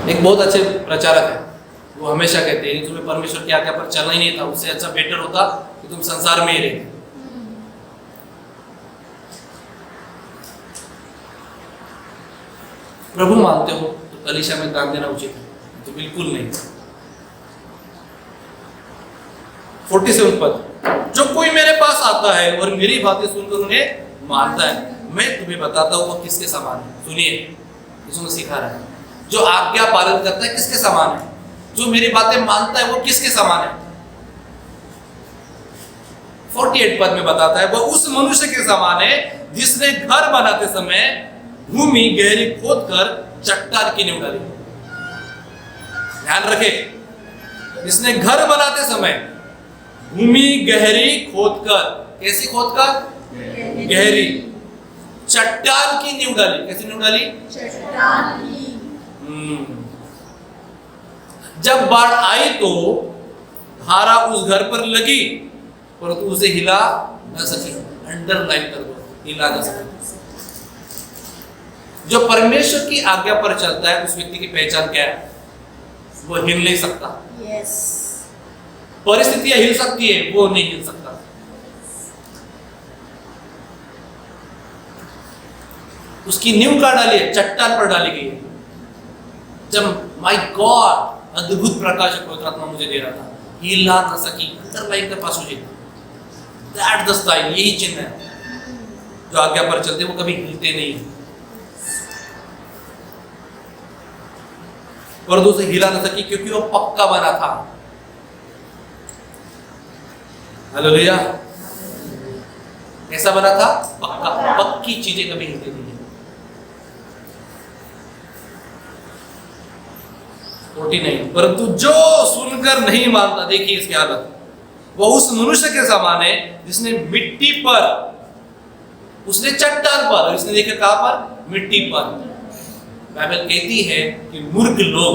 एक बहुत अच्छे प्रचारक है, वो हमेशा कहते हैं तुम्हें परमेश्वर की आज्ञा पर चलना ही नहीं था, उससे अच्छा बेटर होता कि तुम संसार में ही रहते। प्रभु मानते हो तो कलीसिया में दान देना उचित है, तो बिल्कुल नहीं। 47 पद, जो कोई मेरे पास आता है और मेरी बातें सुनकर उन्हें मानता है, मैं तुम्हें बताता हूँ वो किसके समान है। सुनिए, इसमें सिखा रहा है, जो आज्ञा पालन करता है किसके समान है, जो मेरी बातें मानता है वो किसके समान है। 48 पद में बताता है, वो उस मनुष्य के समान है जिसने घर बनाते समय भूमि गहरी खोदकर चट्टान की नींव डाली। ध्यान रखे, जिसने घर बनाते समय भूमि गहरी खोदकर, कैसी खोदकर? गहरी, चट्टान की नींव डाली। कैसी नींव डाली? चट्टान की। जब बाढ़ आई तो धारा उस घर पर लगी, परंतु उसे हिला न सकी। अंडरलाइन कर दो, हिला न सकी। जो परमेश्वर की आज्ञा पर चलता है उस व्यक्ति की पहचान क्या है? वो हिल नहीं सकता। yes. परिस्थितियां हिल सकती है, वो नहीं हिल सकता। उसकी नींव कहाँ डाली है? चट्टान पर डाली गई है। जब माय गॉड अद्भुत प्रकाश पवित्र आत्मा मुझे दे रहा था, हिला न सकी। अंडरलाइन के पास मुझे दैट द स्टाइल, यही चिन्ह है। जो आज्ञा पर चलते वो कभी हिलते नहीं है, और दूसरे हिला न सकी क्योंकि वो पक्का बना था। हालेलुया। कैसा बना था? पक्का। पक्की चीजें कभी हिलती नहीं है। 49, परंतु जो सुनकर नहीं मानता, देखिए इसकी हालत, वो उस मनुष्य के समान है जिसने मिट्टी पर, उसने चट्टान पर, और इसने देखा कहां पर? मिट्टी पर। बाइबल कहती है कि मूर्ख लोग,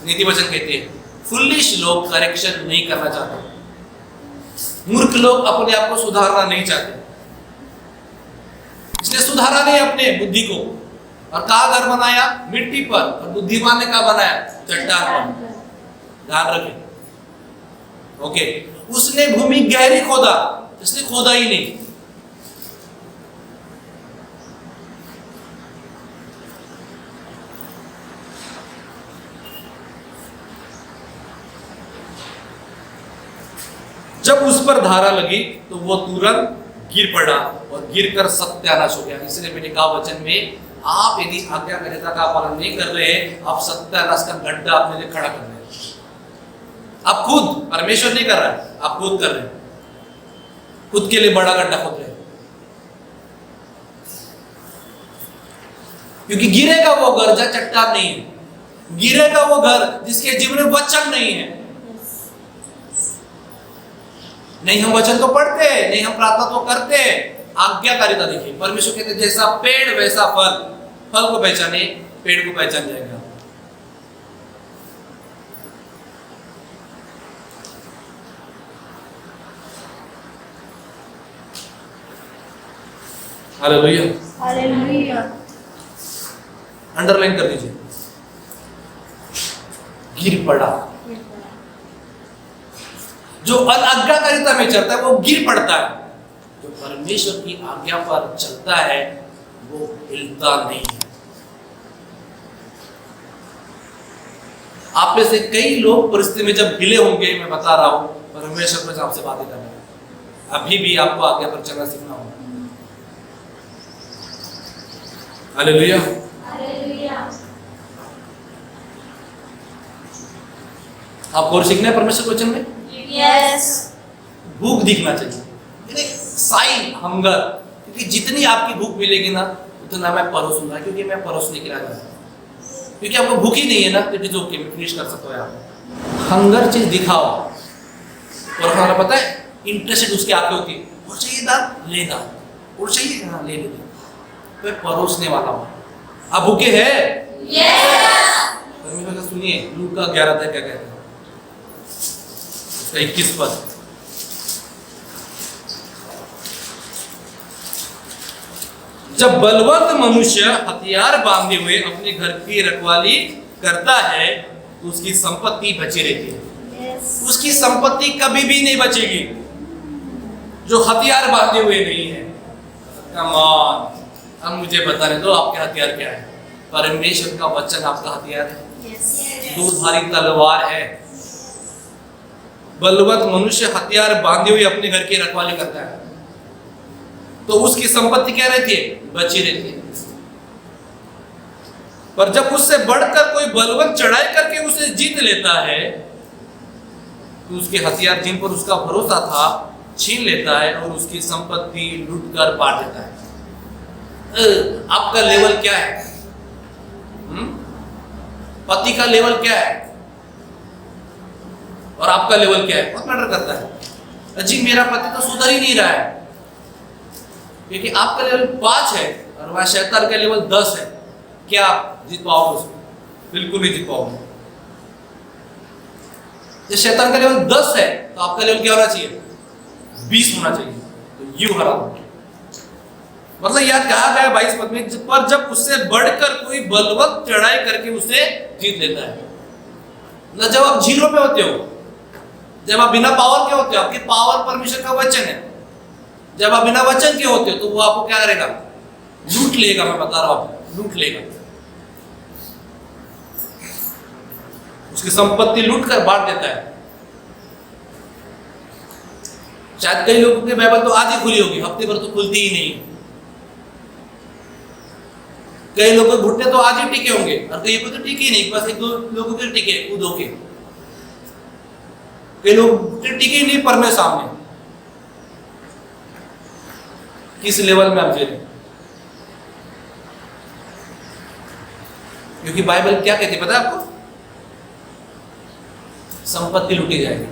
नीति वचन कहते हैं, फुलिश लोग करेक्शन नहीं करना चाहते। मूर्ख लोग अपने आप को सुधारना नहीं चाहते, इसलिए सुधारा नहीं अपने बुद्धि को, और कहा घर बनाया? मिट्टी पर। और बुद्धिमान ने कहा बनाया? चट्टान पर। ध्यान रखें। ओके, उसने भूमि गहरी खोदा, इसने खोदा ही नहीं। जब उस पर धारा लगी तो वो तुरंत गिर पड़ा और गिरकर सत्यानाश हो गया। इसलिए मैंने कहा वचन में, आप यदि आज्ञाकारिता का पालन नहीं कर रहे, आप सत्यानाश का गड्ढा अपने लिए खड़ा कर रहे हैं। आप खुद, परमेश्वर नहीं कर रहा है, आप खुद कर रहे हैं, खुद के लिए बड़ा गड्ढा खोद रहे हैं। क्योंकि गिरेगा वो घर जहां चट्टान नहीं है, गिरेगा वो घर जिसके जीवन में वचन नहीं है। नहीं हम वचन तो पढ़ते हैं, नहीं हम प्रार्थना तो करते हैं, आज्ञाकारिता देखिए। परमेश्वर कहते हैं जैसा पेड़ वैसा फल, फल को पहचाने, पेड़ को पहचान जाएगा। Hallelujah, hallelujah. अंडरलाइन कर दीजिए, गिर पड़ा। जो अनाज्ञाकारिता में चलता है वो गिर पड़ता है, जो परमेश्वर की आज्ञा पर चलता है वो हिलता नहीं है। आप में से कई लोग परिस्थिति में जब हिले होंगे, मैं बता रहा हूं, परमेश्वर को आपसे बातें करना है। अभी भी आपको आज्ञा पर चलना सीखना होगा। Hallelujah, hallelujah. आपको और सीखना है परमेश्वर के वचन में। यस। भूख दिखना चाहिए, साइन, हंगर। क्योंकि जितनी आपकी भूख मिलेगी ना, उतना मैं परोसूंगा, क्योंकि मैं परोसने के लिए आया हूं। क्योंकि आपको भूख ही नहीं है ना, तो इट इज ओके, मैं फिनिश कर सकता हूं। आप हंगर चीज दिखाओ, और हमारा पता है इंटरेस्टेड उसकी आंखें होती है, और चाहिए दान ले दान, और चाहिए हाँ ले ले। मैं परोसने वाला हूं। आप भूखे हैं? यस। सुनिए लूका 11 क्या कहते हैं, 21 पद। जब बलवंत मनुष्य हथियार बांधे हुए अपने घर की रखवाली करता है तो उसकी संपत्ति बची रहती है, Yes. उसकी संपत्ति कभी भी नहीं बचेगी। जो हथियार बांधे हुए नहीं है, कम ऑन, अब मुझे बताने दो आपके हथियार क्या है। परमेश्वर का वचन आपका हथियार है, Yes. दूधारी तलवार है। बलवंत मनुष्य हथियार बांधे हुए अपने घर की रखवाली करता है तो उसकी संपत्ति क्या रहती है, बची रहती है। पर जब उससे बढ़कर कोई बलवंत चढ़ाई करके उसे जीत लेता है तो उसके हथियार जिन पर उसका भरोसा था छीन लेता है और उसकी संपत्ति लूट कर बांट देता है। आपका लेवल क्या है? पति का लेवल क्या है और आपका लेवल क्या है, बहुत मैटर करता है। जी मेरा पति तो सुधर ही नहीं रहा है, क्योंकि आपका लेवल 5 है और वह शैतान का लेवल 10 है। क्या आप जीत पाओगे उसको? बिल्कुल नहीं जीत पाओगे। जब शैतान का लेवल 10 है तो आपका लेवल क्या होना चाहिए? 20 होना चाहिए। तो यू हरा, मतलब याद कहा गया 22 पद में, पर जब उससे बढ़कर कोई बलवंत चढ़ाई करके उसे जीत लेता है। मतलब जब आप जीरो पे होते हो, जब आप बिना पावर के होते हो, आपकी पावर परमेश्वर का वचन है। जब आप बिना वचन के होते हो तो वो आपको क्या करेगा? लूट लेगा। मैं बता रहा हूं, लूट लेगा। उसकी संपत्ति लूट कर बांट देता है। शायद कई लोगों की बाइबल तो आधी खुली होगी, हफ्ते भर तो खुलती ही नहीं। कई लोगों के घुटने तो आज ही टिके होंगे और कई को तो टिके ही नहीं, बस एक दो लोगों के टिके कूदो के। कई लोग टिके ही नहीं पर मैं सामने। किस लेवल में आप जी रहे? क्योंकि बाइबल क्या कहती है पता है आपको? संपत्ति लूटी जाएगी,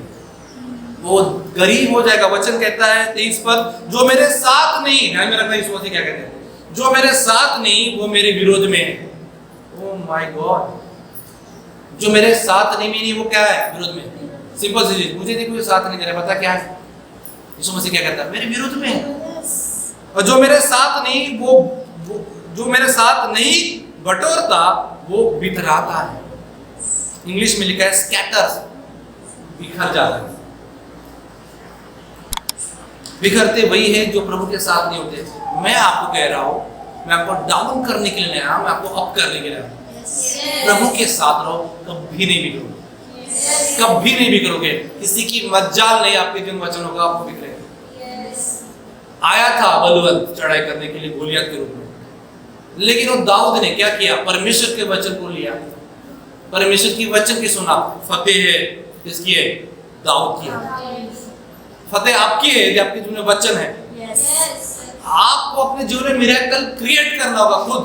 वो गरीब हो जाएगा। वचन कहता है 23 पद, जो मेरे साथ नहीं, ध्यान में रखना इस वचन क्या कहते हैं, जो मेरे साथ नहीं वो मेरे विरोध में है। ओह माय गॉड, जो मेरे साथ नहीं वो क्या है? विरोध में। सिंपल सी चीज, मुझे नहीं कोई साथ नहीं दे रहा, पता क्या है? यीशु मसीह क्या कहता है? मेरे विरोध में है। और जो मेरे साथ नहीं वो जो मेरे साथ नहीं बटोरता वो बिखराता है। इंग्लिश में लिखा है स्कैटर्स, बिखर जाता है। बिखरते वही है जो प्रभु के साथ नहीं होते। मैं आपको कह रहा हूं, मैं आपको डाउन करने के लिए नहीं आया, मैं आपको अप करने के लिए आया। प्रभु के साथ रहो, कभी नहीं बिगड़ोगे, कभी नहीं बिगड़ोगे। किसी की मज्जाल नहीं आपके जिन वचनों का आपको बिगड़ेगा। आया था बलवंत चढ़ाई करने के लिए गोलियत के रूप में, लेकिन वो दाऊद ने क्या किया? परमेश्वर के वचन को लिया, परमेश्वर की वचन की सुना। फतेह है किसकी है? दाऊद की है। फतेह आपकी है यदि आपके जीवन में वचन है। आपको अपने जीवन में मिरेकल क्रिएट करना होगा खुद।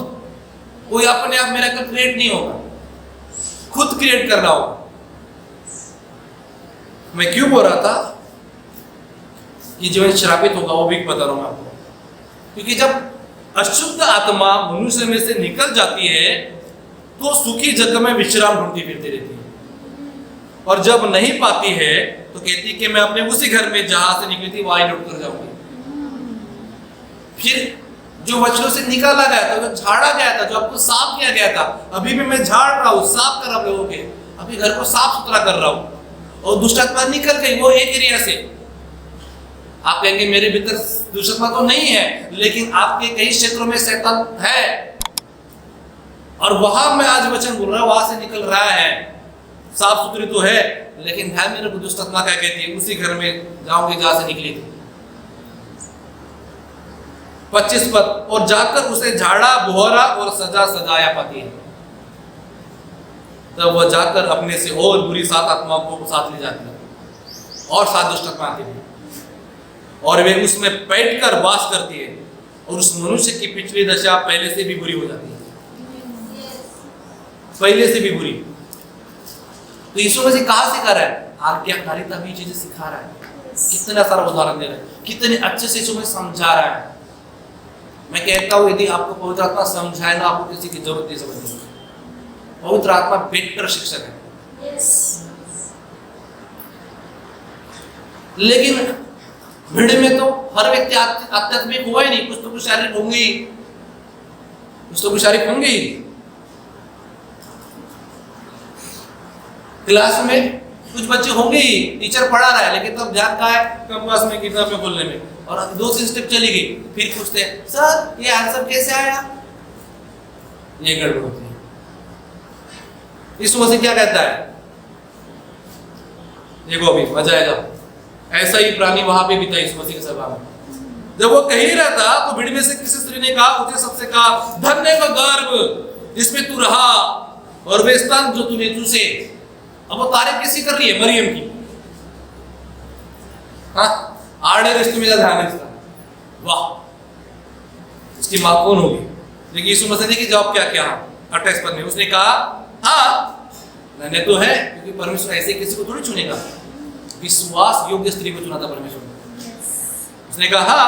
कोई अपने आप मिरेकल क्रिएट नहीं होगा, खुद क्रिएट करना होगा। मैं क्यों बोल रहा था कि जीवन श्रापित होगा, वो भी बता रहा हूं आपको। क्योंकि जब अशुद्ध आत्मा मनुष्य में से निकल जाती है तो सुखी जगह में विश्राम ढूंढती फिरती रहती है, और जब नहीं पाती है तो कहती है कि मैं अपने उसी घर में जहां से निकली थी वहां लौट कर जाऊंगी। फिर जो वचनों से निकाला गया था, जो झाड़ा गया था, जो आपको साफ किया गया था, अभी भी मैं झाड़ रहा हूं, साफ कर रहा हूं लोगों के, अभी घर को साफ सुथरा कर रहा हूं। और दुष्ट आत्मा निकल गई वो एक एरिया से। आप कहेंगे मेरे भीतर दुष्ट आत्मा तो नहीं है, लेकिन आपके कई क्षेत्रों में शैतान है, और वहां मैं आज वचन बोल रहा हूं, वहां से निकल रहा है। साफ सुथरी तो है, लेकिन ध्यान में रखो दुष्ट आत्मा क्या कहती है? उसी घर में जाऊंगी जहां से निकली थी। 25 पद, और जाकर उसे झाड़ा बोहरा और सजा सजाया पाती है। तब वह जाकर अपने से और बुरी 7 आत्माओं को साथ ले जाती है, और 7 दुष्ट आत्मा आती है, और वे उसमें बैठकर वास करती है, और उस मनुष्य की पिछली दशा पहले से भी बुरी हो जाती है, पहले से भी बुरी। तो यीशु मसीह कहां सिखा रहा है? आज्ञाकारिता भी चीजें सिखा रहा है। कितना सारा उदाहरण दे रहा है, कितने अच्छे से यीशु मसीह समझा रहा है। मैं कहता हूं यदि आपको पवित्र आत्मा समझाए ना, आपको किसी की जरूरत नहीं समझनी। पवित्र आत्मा बेहतर शिक्षक है। लेकिन भीड़ में तो हर व्यक्ति आध्यात्मिक हुआ ही नहीं, कुछ तो कुछ शारीरिक होंगे ही, कुछ तो कुछ शारीरिक होंगे ही। क्लास में कुछ बच्चे होंगे ही, टीचर पढ़ा रहा है लेकिन तब ध्यान कहाँ है, कंपास में किताब में खोलने में, और 2-3 स्टेप चली गई, फिर पूछते हैं सर ये आंसर कैसे आया। ये गड़बड़ होती है। यीशु मसीह क्या कहता है, देखो अभी मजा आएगा। ऐसा ही प्राणी वहां पे भी था यीशु मसीह के सभा में। जब वो कहीं रहा था तो भीड़ में से किसी स्त्री ने कहा, उसे सबसे कहा, धन्य का गर्भ जिसमें तू रहा और वे स्तन जो तूने चूसे। अब वो तारीफ किसी कर रही है, मरियम की। हाँ, आड़े रिश्ते में ध्यान है इसका, वाह उसकी मां कौन होगी। लेकिन यीशु मसीह ने की जवाब क्या किया 28 पद में, उसने कहा हाँ धन्य तो है, क्योंकि परमेश्वर ऐसे किसी को थोड़ी चुनेगा, विश्वास योग्य स्त्री को चुना था परमेश्वर ने। उसने कहा हाँ,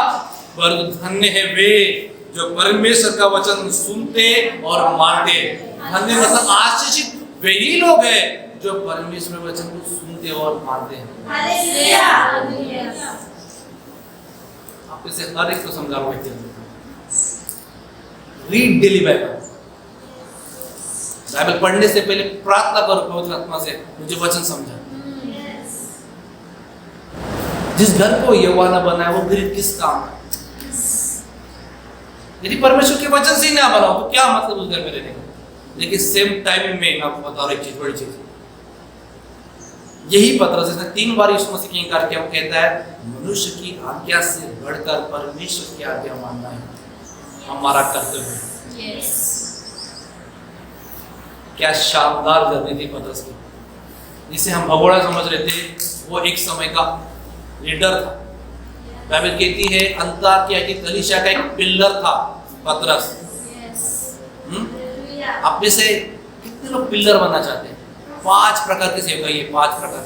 पर धन्य है वे जो परमेश्वर का वचन सुनते और मानते। धन्य मतलब आशीषित वही लोग हैं जो परमेश्वर के वचन को सुनते और मानते हैं। हालेलुया। आप इसे हर एक को समझाओ, रीड डेली बाइबल। बाइबल पढ़ने से पहले प्रार्थना करो पवित्र आत्मा से, मुझे वचन समझा। जिस घर को यहोवा बनाया वो घर किस काम है। यदि परमेश्वर के वचन से ही ना बनाओ तो क्या मतलब उस घर में रहने का। लेकिन सेम टाइम में आपको बता रहा एक चीज, बड़ी चीज यही पत्रस ने 3 बार यीशु मसीह की इंकार किया। वो कहता है मनुष्य की आज्ञा से बढ़कर परमेश्वर की आज्ञा मानना है हमारा कर्तव्य है। क्या शानदार जर्नी थी पत्रस की, जिसे हम भगोड़ा समझ रहे थे, वो एक समय का लीडर था। बाइबल कहती है अंताकिया की कलीसिया का एक पिलर था पतरस। आप में से कितने लोग पिलर बनना चाहते हैं? 5 प्रकार के सेवकाई है, 5 प्रकार।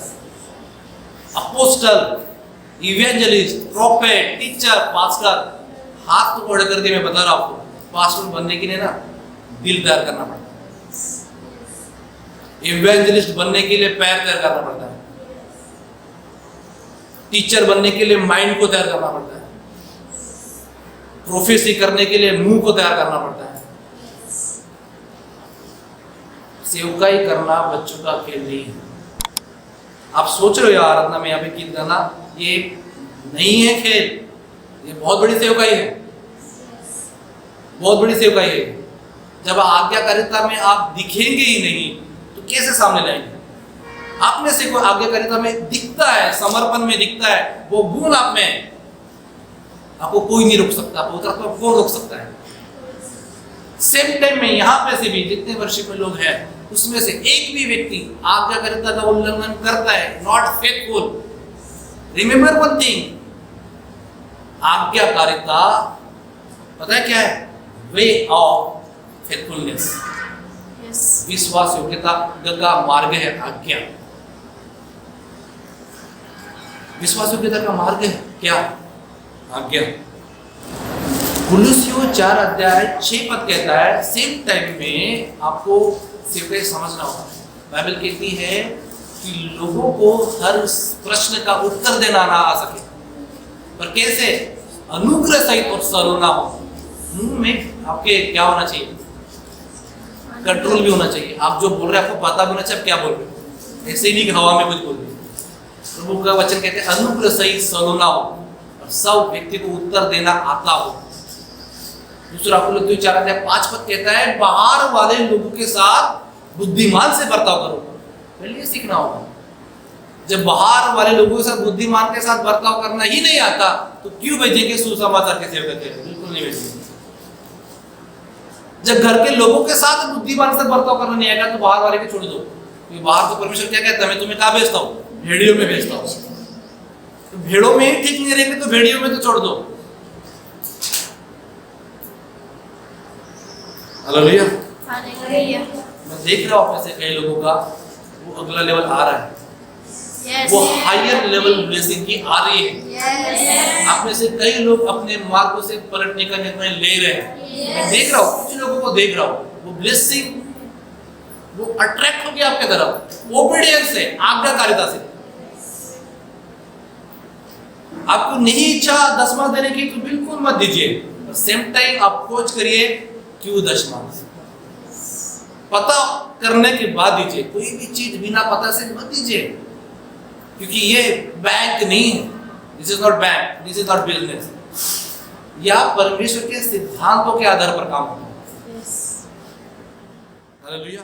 Apostle, evangelist, prophet, teacher, pastor. हाथ तो खड़े करके मैं बता रहा हूं आपको, पास्टर बनने के लिए ना दिल तैयार करना पड़ता है। इवेंजलिस्ट बनने के लिए पैर तैयार करना पड़ता है। टीचर बनने के लिए माइंड को तैयार करना पड़ता है। प्रोफेसी करने के लिए मुंह को तैयार करना पड़ता है। सेवकाई करना बच्चों का खेल नहीं है। आप सोच रहे हो यार आराधना में यहाँ पे गीत गाना, ये नहीं है खेल, ये बहुत बड़ी सेवकाई है, बहुत बड़ी सेवकाई है। जब आज्ञाकारिता में आप दिखेंगे ही नहीं तो कैसे सामने लाएंगे? आप में से कोई आज्ञाकारिता में दिखता है, समर्पण में दिखता है, वो गुण आप में है, आपको कोई नहीं रोक सकता। पवित्र आत्मा कौन रोक सकता है? सेम टाइम में यहाँ पे से भी जितने वर्षिप में लोग हैं उसमें से एक भी व्यक्ति आज्ञाकारिता का उल्लंघन करता है, not faithful. Remember one thing, आज्ञाकारिता पता है क्या है? वे ऑफ फेथफुलनेस, विश्वास योग्यता का मार्ग है आज्ञा। विश्वास योग्यता का मार्ग है क्या? आज्ञा। कुलुस्सियों 4 अध्याय 6 पद कहता है, सेम टाइम में आपको सिर्फ समझना होगा। बाइबल कहती है कि लोगों को हर प्रश्न का उत्तर देना ना आ सके, पर कैसे? अनुग्रह सहित और सरोना हो। मुंह में आपके क्या होना चाहिए? कंट्रोल भी होना चाहिए। आप जो बोल रहे हैं आपको पता भी होना चाहिए आप क्या बोल रहे हो। ऐसे नहीं कि हवा में कुछ बोल रहे। प्रभु का वचन कहते हैं अनुग्रह सहित सरोना हो और सब व्यक्ति को उत्तर देना आता हो। दूसरा कुलुस्सियों 4 अध्याय 5 पद कहता है बाहर वाले लोगों के साथ बुद्धिमान से बर्ताव करो। पहले ये सीखना होगा। जब बाहर वाले लोगों के साथ बुद्धिमान के साथ बर्ताव करना ही नहीं आता तो क्यों भेजेंगे सुसमाचार के सेवक? बिल्कुल नहीं भेजेंगे। जब घर के लोगों के साथ बुद्धिमान से बर्ताव करना नहीं आएगा तो बाहर वाले को छोड़ दो। क्योंकि बाहर तो परमेश्वर क्या कहता है, मैं तुम्हें कहाँ भेजता हूँ? भेड़ियों में भेजता हूँ। तो भेड़ों में ही ठीक नहीं रहेंगे तो भेड़ियों में तो छोड़ दो। हालेलुया। हालेलुया। मैं देख रहा हूँ अपने से कई लोगों का वो अगला लेवल आ रहा है, वो हायर लेवल ब्लेसिंग की आ रही है। आप में से कई लोग अपने मार्गों से पलटने का निर्णय ले रहे हैं। मैं देख रहा हूँ, कुछ लोगों को देख रहा हूँ, वो ब्लेसिंग वो अट्रैक्ट हो गया आपके तरफ ओबीडियंस से, आज्ञाकारिता से। आपको नहीं इच्छा 10वां देने की तो बिल्कुल मत दीजिए। सेम टाइम आप खोज करिए क्यों 10वां। पता करने के बाद दीजिए। कोई भी चीज बिना पता से मत दीजिए, क्योंकि ये बैंक नहीं है। This is not bank, this is not business. यह परमेश्वर के सिद्धांतों के आधार पर काम होता है। हालेलुया।